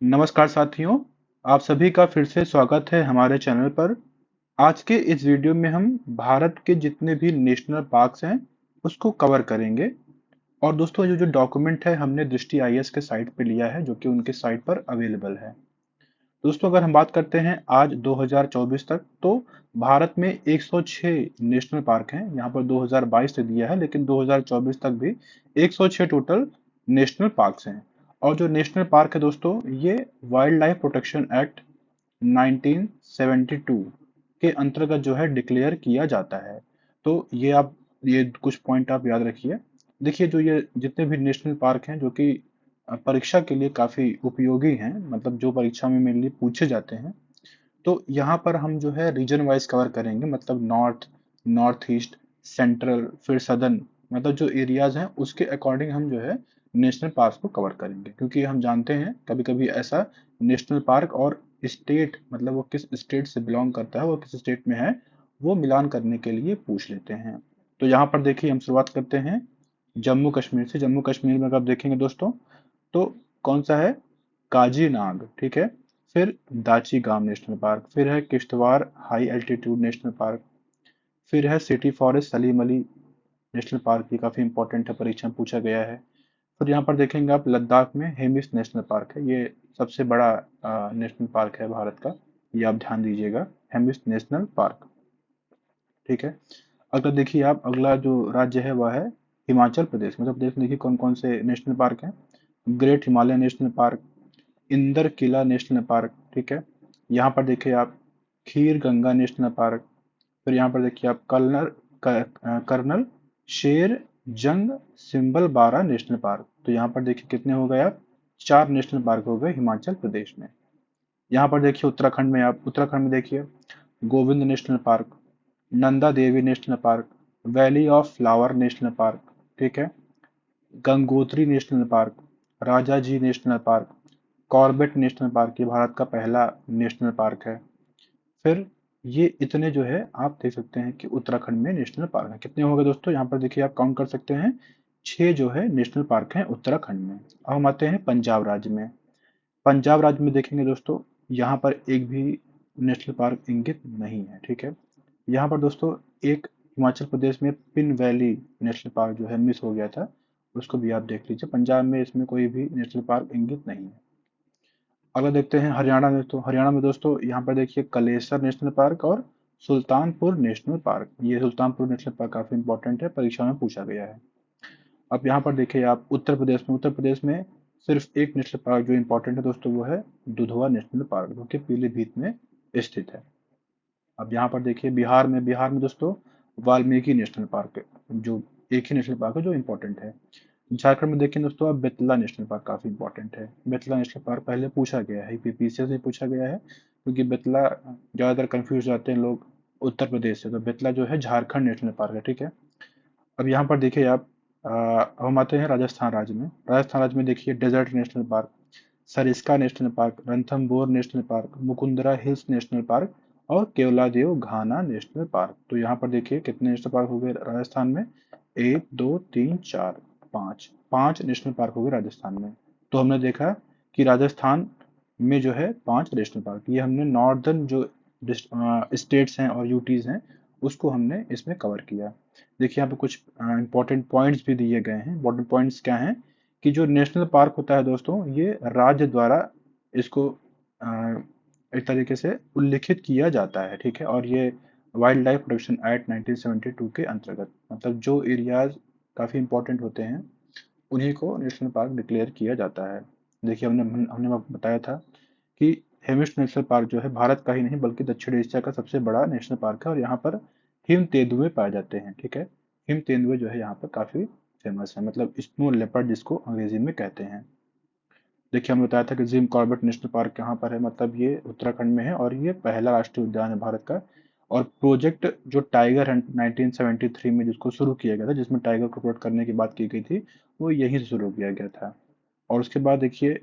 नमस्कार साथियों, आप सभी का फिर से स्वागत है हमारे चैनल पर। आज के इस वीडियो में हम भारत के जितने भी नेशनल पार्क्स हैं उसको कवर करेंगे। और दोस्तों ये जो डॉक्यूमेंट है हमने दृष्टि आईएएस के साइट पे लिया है, जो कि उनके साइट पर अवेलेबल है। दोस्तों अगर हम बात करते हैं आज 2024 तक, तो भारत में 106 नेशनल पार्क हैं। यहाँ पर 2022 से दिया है, लेकिन 2024 तक भी 106 टोटल नेशनल पार्क्स हैं। और जो नेशनल पार्क है दोस्तों, ये वाइल्ड लाइफ प्रोटेक्शन एक्ट 1972 के अंतर्गत जो है डिक्लेयर किया जाता है। तो ये कुछ पॉइंट आप याद रखिए। देखिए, जो ये जितने भी नेशनल पार्क हैं जो कि परीक्षा के लिए काफी उपयोगी हैं, मतलब जो परीक्षा में मेनली पूछे जाते हैं, तो यहाँ पर हम जो है रीजन वाइज कवर करेंगे। मतलब नॉर्थ, नॉर्थ ईस्ट, सेंट्रल, फिर सदर्न, मतलब जो एरियाज हैं उसके अकॉर्डिंग हम जो है नेशनल पार्क को कवर करेंगे। क्योंकि हम जानते हैं कभी कभी ऐसा नेशनल पार्क और स्टेट, मतलब वो किस स्टेट से बिलोंग करता है, वो किस स्टेट में है, वो मिलान करने के लिए पूछ लेते हैं। तो यहाँ पर देखिए हम शुरुआत करते हैं जम्मू कश्मीर से। जम्मू कश्मीर में अगर आप देखेंगे दोस्तों, तो कौन सा है? काजीनाग, ठीक है। फिर दाची गाम नेशनल पार्क, फिर है Kishtwar high altitude national park, फिर है city forest Salim Ali national park, ये काफी इंपॉर्टेंट है, परीक्षा में पूछा गया है। फिर यहाँ पर देखेंगे आप लद्दाख में हेमिस नेशनल पार्क है, ये सबसे बड़ा नेशनल पार्क है भारत का, ये आप ध्यान दीजिएगा, हेमिस नेशनल पार्क, ठीक है। अगर देखिए आप अगला जो राज्य है वह है हिमाचल प्रदेश। मतलब प्रदेश में देखिए कौन कौन से नेशनल पार्क हैं। Great Himalaya national park, Inder Kila national park, ठीक है। यहाँ पर देखिए आप खीर गंगा नेशनल पार्क, फिर यहाँ पर देखिए आप कर्नल शेर जंग सिंबल बारा नेशनल पार्क। तो यहाँ पर देखिए कितने हो गए? आप 4 नेशनल पार्क हो गए हिमाचल प्रदेश में। यहाँ पर देखिए उत्तराखंड में देखिए Govind national park, Nanda Devi national park, valley of flower national park, ठीक है, Gangotri national park, Rajaji national park, Corbett national park, ये भारत का पहला नेशनल पार्क है। फिर ये इतने जो है आप देख सकते हैं कि उत्तराखंड में नेशनल पार्क है। कितने हो गए दोस्तों? यहाँ पर देखिए आप काउंट कर सकते हैं, 6 जो है नेशनल पार्क हैं उत्तराखंड में। अब हम आते हैं पंजाब राज्य में। पंजाब राज्य में देखेंगे दोस्तों, यहाँ पर एक भी नेशनल पार्क इंगित नहीं है, ठीक है। यहाँ पर दोस्तों एक हिमाचल प्रदेश में पिन वैली नेशनल पार्क जो है मिस हो गया था, उसको भी आप देख लीजिए। पंजाब में इसमें कोई भी नेशनल पार्क इंगित नहीं है। अगर देखते हैं हरियाणा में, तो हरियाणा में दोस्तों यहाँ पर देखिए कलेसर नेशनल पार्क और सुल्तानपुर नेशनल पार्क। ये सुल्तानपुर नेशनल पार्क काफी इंपॉर्टेंट है, परीक्षा में पूछा गया है। अब यहाँ पर देखिए आप उत्तर प्रदेश में सिर्फ एक नेशनल पार्क जो इम्पोर्टेंट है दोस्तों, वो है दुधवा नेशनल पार्क, जो कि पीलीभीत में स्थित है। अब यहाँ पर देखिए बिहार में दोस्तों वाल्मीकि नेशनल पार्क है, जो एक ही नेशनल पार्क है जो इम्पोर्टेंट है। झारखंड में देखिए दोस्तों, अब बेतला नेशनल पार्क काफी इंपॉर्टेंट है। बेतला नेशनल पार्क पहले पूछा गया है, पीसीएस से पूछा गया है, क्योंकि बेतला ज्यादातर कंफ्यूज जाते हैं लोग उत्तर प्रदेश से। तो बेतला जो है झारखंड नेशनल पार्क है, ठीक है। अब यहाँ पर देखिए आप अब हम आते हैं राजस्थान राज्य में। राजस्थान राज्य में देखिए desert national park, Sariska national park, Ranthambore national park, Mukundra hills national park और केवलादेव घाना नेशनल पार्क। तो यहाँ पर देखिए कितने नेशनल पार्क हो गए राजस्थान में? 1 2 3 4 5, 5 नेशनल पार्क हो गए राजस्थान में। तो हमने देखा कि राजस्थान में जो है 5 नेशनल पार्क, ये हमने नॉर्दर्न जो स्टेट्स हैं और यूटीज हैं उसको हमने इसमें कवर किया। देखिए यहाँ पे कुछ इंपॉर्टेंट पॉइंट्स भी दिए गए हैं। इंपॉर्टेंट पॉइंट्स क्या हैं? कि जो नेशनल पार्क होता है दोस्तों, ये राज्य द्वारा इसको अ, एक तरीके से उल्लिखित किया जाता है, ठीक है। और ये वाइल्ड लाइफ प्रोटेक्शन एक्ट 1972 के अंतर्गत, मतलब जो एरियाज काफी इंपॉर्टेंट होते हैं उन्हीं को नेशनल पार्क डिक्लेयर किया जाता है। देखिए हमने हमने बताया था कि हेमिस नेशनल पार्क जो है भारत का ही नहीं बल्कि दक्षिण एशिया का सबसे बड़ा नेशनल पार्क है, और यहाँ पर हिम तेंदुए पाए जाते हैं, ठीक है। हिम तेंदुए जो है यहाँ पर काफी फेमस है, मतलब स्नो लेपर्ड जिसको अंग्रेजी में कहते हैं। देखिए हमने बताया था कि जिम कॉर्बेट नेशनल पार्क कहाँ पर है, मतलब ये उत्तराखंड में है, और ये पहला राष्ट्रीय उद्यान है भारत का। और प्रोजेक्ट जो टाइगर हंट 1973 में जिसको शुरू किया गया था, जिसमें टाइगर को प्रोटेक्ट करने की बात की गई थी, वो यहीं से शुरू किया गया था। और उसके बाद देखिए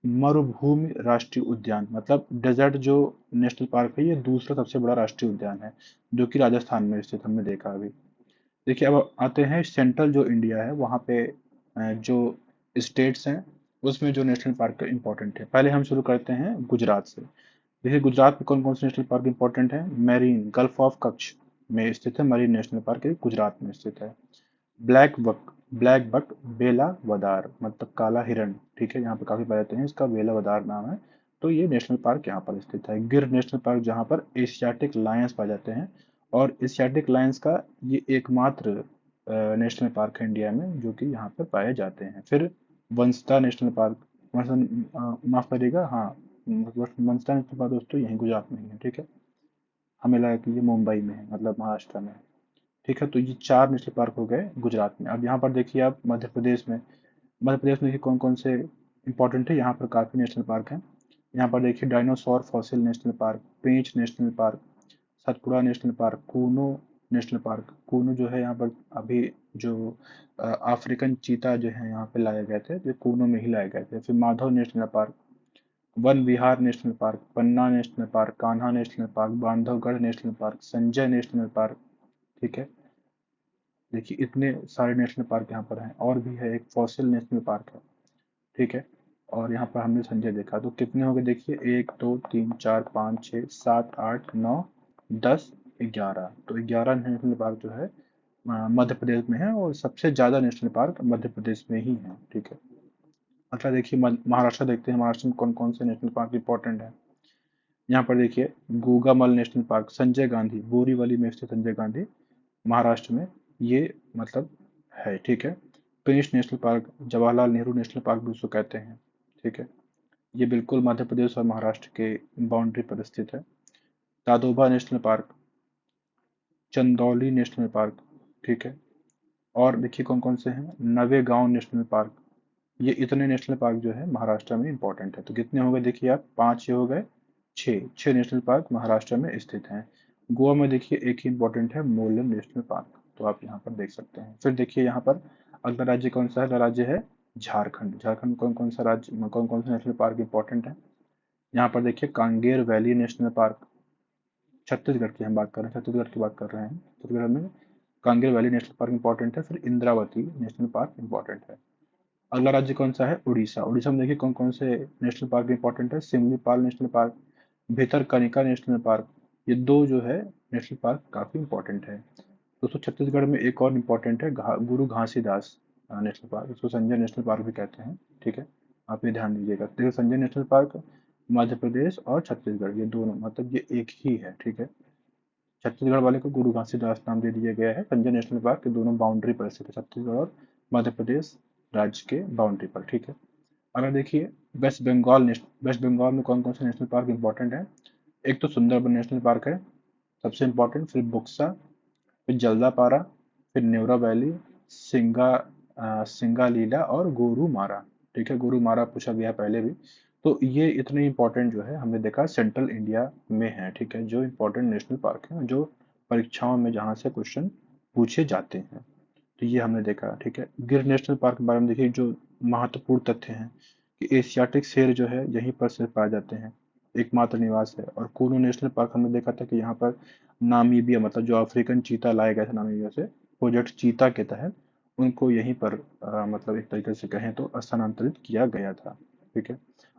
मरुभूमि राष्ट्रीय उद्यान, मतलब डेजर्ट जो नेशनल पार्क है, ये दूसरा सबसे बड़ा राष्ट्रीय उद्यान है, जो कि राजस्थान में स्थित, हमने देखा अभी। देखिए अब आते हैं सेंट्रल जो इंडिया है वहाँ पे जो स्टेट्स हैं उसमें जो नेशनल पार्क इंपॉर्टेंट है, पहले हम शुरू करते हैं गुजरात से। देखिए गुजरात में कौन कौन से नेशनल पार्क इंपॉर्टेंट है। मेरीन, गल्फ ऑफ कच्छ में स्थित है मरीन नेशनल पार्क, ये गुजरात में स्थित है। Black buck, black buck Velavadar मतलब काला हिरण, ठीक है, यहाँ पे काफी पाए जाते हैं, इसका वेलावदार नाम है। तो ये नेशनल पार्क यहाँ पर स्थित है। गिर नेशनल पार्क जहाँ पर एशियाटिक लायंस पाए जाते हैं, और एशियाटिक लायंस का ये एकमात्र नेशनल पार्क है इंडिया में जो कि यहाँ पर पाए जाते हैं। फिर वंसता नेशनल पार्क, माफ करिएगा, हाँ, वंसता नेशनल पार्क दोस्तों यहीं गुजरात में ही है, ठीक है। हमें लगा कि ये मुंबई में है, मतलब महाराष्ट्र में है, ठीक है। तो ये 4 नेशनल पार्क हो गए गुजरात में। अब यहाँ पर देखिए आप मध्य प्रदेश में, मध्य प्रदेश में देखिए कौन कौन से इंपॉर्टेंट है, यहाँ पर काफी नेशनल पार्क हैं। यहाँ पर देखिए dinosaur fossil national park, Pench national park, Satpura national park, Kuno national park. Kuno जो है यहाँ पर अभी जो अफ्रीकन चीता जो है यहाँ पे लाए गए थे, जो कूनो में ही लाए गए थे। फिर Madhav national park, Van Vihar national park, Panna national park, Kanha national park, Bandhavgarh national park, Sanjay national park, ठीक है। देखिए इतने सारे नेशनल पार्क यहाँ पर हैं, और भी है एक फॉसिल नेशनल पार्क है, ठीक है। और यहाँ पर हमने संजय देखा, तो कितने हो गए देखिए, 1 2 3 4 5 6 7 8 9 10 11। तो 11 नेशनल पार्क जो है मध्य प्रदेश में है, और सबसे ज्यादा नेशनल पार्क मध्य प्रदेश में ही है, ठीक है। अच्छा देखिए महाराष्ट्र देखते हैं, महाराष्ट्र में कौन कौन से नेशनल पार्क इंपॉर्टेंट है। यहाँ पर देखिए गूगामल नेशनल पार्क, संजय गांधी, बोरीवली में स्थित संजय गांधी, महाराष्ट्र में ये मतलब है, ठीक है। Pench national park, Jawaharlal Nehru national park भी उसको कहते हैं, ठीक है। ये बिल्कुल मध्य प्रदेश और महाराष्ट्र के बाउंड्री पर स्थित है। Tadoba national park, Chandauli national park, ठीक है। और देखिए कौन कौन से हैं, नवेगांव नेशनल पार्क। ये इतने नेशनल पार्क जो है महाराष्ट्र में इंपॉर्टेंट है। तो कितने हो गए देखिए आप, 5 ये हो गए, 6 नेशनल पार्क महाराष्ट्र में स्थित हैं। गोवा में देखिए एक ही इंपॉर्टेंट है, मोलेम नेशनल पार्क, तो आप यहाँ पर देख सकते हैं। फिर देखिए यहाँ पर अगला राज्य कौन सा है, अगला राज्य है झारखंड। झारखंड में कौन कौन सा राज्य, कौन कौन से नेशनल पार्क इंपॉर्टेंट है। यहाँ पर देखिए Kanger valley national park, Chhattisgarh की हम बात कर रहे हैं, छत्तीसगढ़ की बात कर रहे हैं, छत्तीसगढ़ में Kanger valley national park important है। फिर इंद्रावती नेशनल पार्क इंपॉर्टेंट है। अगला राज्य कौन सा है, उड़ीसा। उड़ीसा में देखिए कौन कौन से नेशनल पार्क इंपॉर्टेंट है, Similipal national park, Bhitarkanika national park. ये दो जो है नेशनल पार्क काफी इंपॉर्टेंट है। दोस्तों छत्तीसगढ़ में एक और इम्पोर्टेंट है गुरु घासीदास नेशनल पार्क, इसको संजय नेशनल पार्क भी कहते हैं, ठीक है। आप ये ध्यान दीजिएगा। देखिए संजय नेशनल पार्क मध्य प्रदेश और छत्तीसगढ़ ये दोनों मतलब ये एक ही है, ठीक है। छत्तीसगढ़ वाले को गुरु घासीदास नाम दे दिया गया है। संजय नेशनल पार्क के दोनों बाउंड्री पर स्थित है, छत्तीसगढ़ और मध्य प्रदेश राज्य के बाउंड्री पर, ठीक है। अगर देखिए वेस्ट बंगाल में कौन कौन से नेशनल पार्क इंपॉर्टेंट है। एक तो सुंदरबन नेशनल पार्क है सबसे इंपॉर्टेंट, फिर बुक्सा, फिर जल्दापारा, फिर न्यूरा वैली, सिंगालीला और गोरुमारा, ठीक है। गोरुमारा पूछा गया पहले भी। तो ये इतने इंपॉर्टेंट जो है हमने देखा सेंट्रल इंडिया में है, ठीक है, जो इंपॉर्टेंट नेशनल पार्क है, जो परीक्षाओं में जहाँ से क्वेश्चन पूछे जाते हैं। तो ये हमने देखा, ठीक है। गिर नेशनल पार्क के बारे में देखिए जो महत्वपूर्ण तथ्य हैं कि एशियाटिक शेर जो है यहीं पर सिर्फ पाए जाते हैं, एकमात्र निवास है। और कुनु नेशनल पार्क हमने देखा था कि यहाँ पर नामीबिया मतलब जो अफ्रीकन चीता लाए गए थे नामीबिया से, प्रोजेक्ट चीता के तहत उनको यहीं पर मतलब एक तरीके से कहें तो स्थानांतरित किया गया था, ठीक है।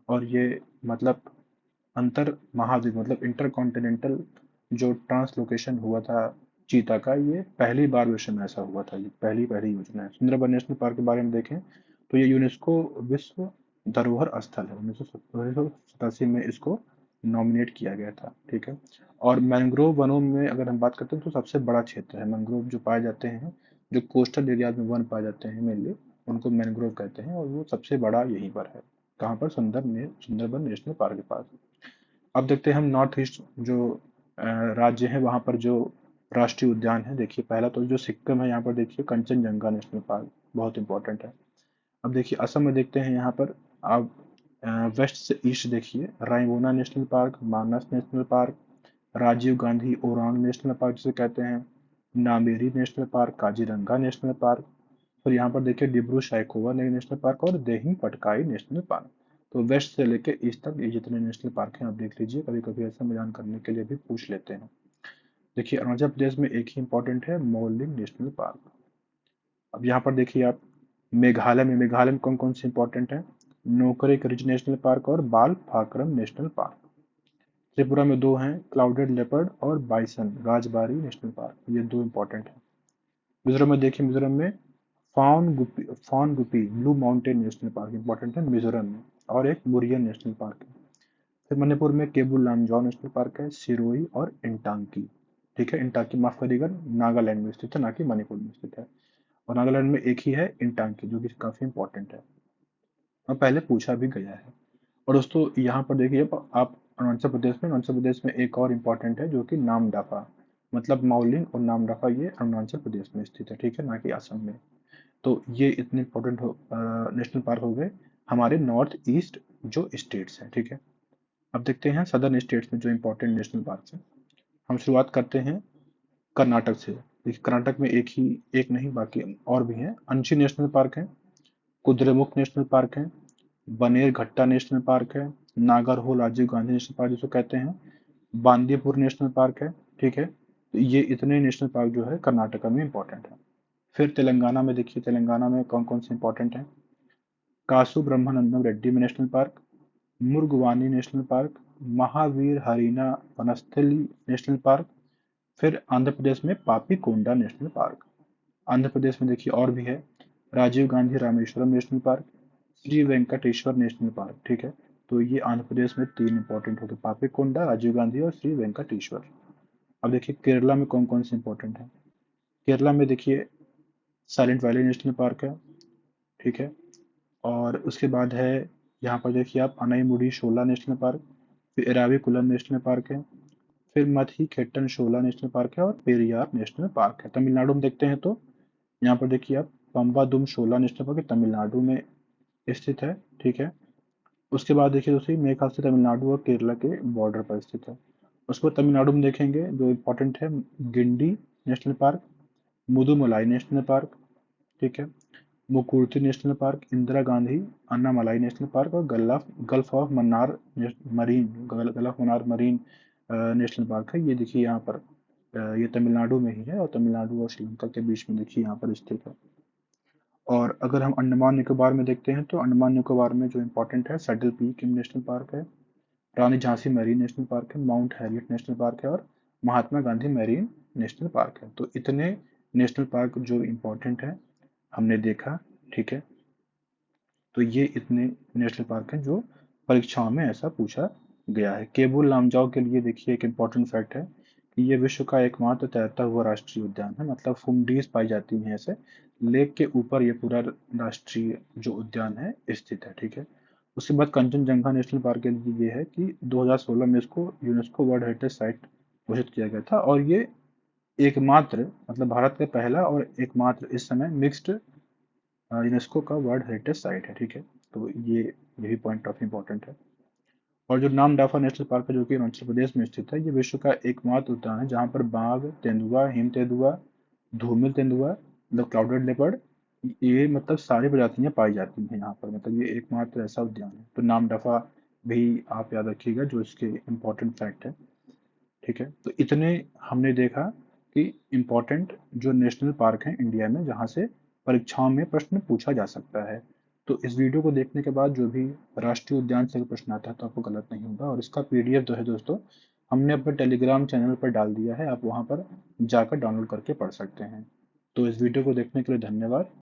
और ये मतलब अंतर महाद्वीप मतलब इंटर कॉन्टिनेंटल जो ट्रांसलोकेशन हुआ था चीता का, ये पहली बार विश्व में ऐसा हुआ था, ये पहली पहली योजना है। सुंदरबन नेशनल पार्क के बारे में देखें तो ये यूनेस्को विश्व धरोहर स्थल है, 1987 में इसको नॉमिनेट किया गया था, ठीक है। और मैंग्रोव वनों में अगर हम बात करते हैं तो सबसे बड़ा क्षेत्र है मैंग्रोव जो पाए जाते हैं, जो कोस्टल एरियाज में वन पाए जाते हैं मेनली, उनको मैंग्रोव कहते हैं, और वो सबसे बड़ा यहीं पर है, कहाँ पर, सुंदरबन नेशनल पार्क के पास। अब देखते हैं हम नॉर्थ ईस्ट जो राज्य है वहाँ पर जो राष्ट्रीय उद्यान है। देखिए पहला तो जो सिक्किम है, यहाँ पर देखिए कंचनजंगा नेशनल पार्क बहुत इंपॉर्टेंट है। अब देखिए असम में देखते हैं, यहाँ पर आप वेस्ट से ईस्ट देखिए, Raimona national park, Manas national park, Rajiv Gandhi Orang national park जिसे कहते हैं, Nameri national park, Kaziranga national park. फिर यहाँ पर देखिए डिब्रू साइखोवा नेशनल पार्क और देही पटकाई नेशनल पार्क। तो वेस्ट से लेके ईस्ट तक ये जितने नेशनल पार्क हैं आप देख लीजिए, कभी कभी ऐसा मिलान करने के लिए भी पूछ लेते हैं। देखिए अरुणाचल प्रदेश में एक ही इंपॉर्टेंट है, मोलिंग नेशनल पार्क। अब यहाँ पर देखिए आप मेघालय में कौन कौन से इंपॉर्टेंट है। नोकरेक रिज नेशनल पार्क और बालफाक्रम नेशनल पार्क। त्रिपुरा में दो हैं, क्लाउडेड लेपर्ड और बाइसन राजबारी नेशनल पार्क, ये दो इंपॉर्टेंट हैं। मिजोरम में देखिए, मिजोरम में Phawngpui blue mountain national park important है मिजोरम में, और एक मुरियन नेशनल पार्क है। फिर मणिपुर में केबुल लामजाओ नेशनल पार्क है, सिरोही और इंटांकी। ठीक है, इंटांकी माफ करिएगा, नागालैंड में स्थित है, ना कि मणिपुर में स्थित है। और नागालैंड में एक ही है इंटांकी, जो कि काफी इंपॉर्टेंट है और पहले पूछा भी गया है। और दोस्तों यहाँ पर देखिए, अब आप अरुणाचल प्रदेश में एक और इम्पोर्टेंट है जो कि नामदाफा, मतलब माउलिंग और नामदाफा, ये अरुणाचल प्रदेश में स्थित है, ठीक है, ना कि असम में। तो ये इतने इम्पोर्टेंट नेशनल पार्क हो गए हमारे नॉर्थ ईस्ट जो स्टेट्स हैं, ठीक है। अब देखते हैं सदर्न स्टेट्स में जो इम्पोर्टेंट नेशनल पार्क हैं। हम शुरुआत करते हैं कर्नाटक से। देखिए, कर्नाटक में एक नहीं बाकी और भी हैं। अंशी नेशनल पार्क है, कुद्रेमुख नेशनल पार्क है, बनेरघट्टा नेशनल पार्क है, नागरहोल राजीव गांधी नेशनल पार्क जिसको कहते हैं, बांदीपुर नेशनल पार्क है, ठीक है। तो ये इतने नेशनल पार्क जो है कर्नाटका में इंपॉर्टेंट है। फिर तेलंगाना में देखिए, तेलंगाना में कौन कौन से इंपॉर्टेंट हैं। Kasu Brahmanandam Reddy national park, Mrugavani national park, Mahavir Harina Vanasthali national park. फिर आंध्र प्रदेश में पापी कोंडा नेशनल पार्क। आंध्र प्रदेश में देखिए और भी है, Rajiv Gandhi Rameswaram national park, Sri Venkateswara national park, ठीक है। तो ये आंध्र प्रदेश में तीन इंपॉर्टेंट हो गए, पापीकोंडा, राजीव गांधी और श्री वेंकटेश्वर। अब देखिए केरला में कौन कौन से इंपॉर्टेंट है। केरला में देखिए साइलेंट वैली नेशनल पार्क है, ठीक है। और उसके बाद है, यहाँ पर देखिए आप, अनाईमुडी शोला नेशनल पार्क, फिर एराविकुलम नेशनल पार्क है, फिर मथी खेटन शोला नेशनल पार्क है और पेरियार नेशनल पार्क है। तमिलनाडु में देखते हैं तो यहाँ पर देखिए आप, पम्बादुम शोला नेशनल पार्क तमिलनाडु में स्थित है, ठीक है। उसके बाद देखिए दोस्तों, मेरे ख्याल से तमिलनाडु और केरला के बॉर्डर पर स्थित है। उसको तमिलनाडु में देखेंगे जो इम्पोर्टेंट है, Guindy national park, Mudumalai national park, ठीक है, Mukurthi national park, Indira Gandhi Annamalai national park और gulf of Mannar marine gulf of Mannar marine national park है। ये देखिए यहाँ पर ये तमिलनाडु में ही है, और तमिलनाडु और श्रीलंका के बीच में देखिए यहाँ पर स्थित है। और अगर हम अंडमान निकोबार में देखते हैं तो अंडमान निकोबार में जो इम्पोर्टेंट है, सेडल पीक नेशनल पार्क है, रानी झांसी मैरीन नेशनल पार्क है, माउंट हैरियट नेशनल पार्क है और Mahatma Gandhi marine national park है। तो इतने नेशनल पार्क जो इम्पोर्टेंट है हमने देखा, ठीक है। तो ये इतने नेशनल पार्क हैं जो परीक्षाओं में ऐसा पूछा गया है। केबुल लामजाओ के लिए देखिए एक इम्पोर्टेंट फैक्ट है कि ये विश्व का एकमात्र तैरता हुआ राष्ट्रीय उद्यान है, मतलब फुमडीज पाई जाती हैं ऐसे लेक के ऊपर ये पूरा राष्ट्रीय जो उद्यान है स्थित है, ठीक है। उसके बाद कंचनजंगा नेशनल पार्क के लिए ये है कि 2016 में इसको यूनेस्को वर्ल्ड हेरिटेज साइट घोषित किया गया था, और ये एकमात्र, मतलब भारत का पहला और एकमात्र इस समय मिक्स्ड यूनेस्को का वर्ल्ड हेरिटेज साइट है, ठीक है। तो यही पॉइंट ऑफ इम्पोर्टेंट है। और जो नामदाफा नेशनल पार्क है जो कि अरुणाचल प्रदेश में स्थित है, ये विश्व का एकमात्र उद्यान है जहाँ पर बाघ, तेंदुआ, हिम तेंदुआ, धूमिल तेंदुआ, मतलब क्लाउडेड लेपर्ड, ये मतलब सारी प्रजातियां पाई जाती हैं यहाँ पर, मतलब ये एकमात्र ऐसा उद्यान है। तो नामदफा भी आप याद रखिएगा जो इसके इम्पोर्टेंट फैक्ट है, ठीक है। तो इतने हमने देखा कि इम्पोर्टेंट जो नेशनल पार्क हैं इंडिया में जहाँ से परीक्षाओं में प्रश्न पूछा जा सकता है। तो इस वीडियो को देखने के बाद जो भी राष्ट्रीय उद्यान से प्रश्न आता है तो आपको गलत नहीं होगा, और इसका पीडीएफ जो है दोस्तों हमने अपने टेलीग्राम चैनल पर डाल दिया है, आप वहाँ पर जाकर डाउनलोड करके पढ़ सकते हैं। तो इस वीडियो को देखने के लिए धन्यवाद।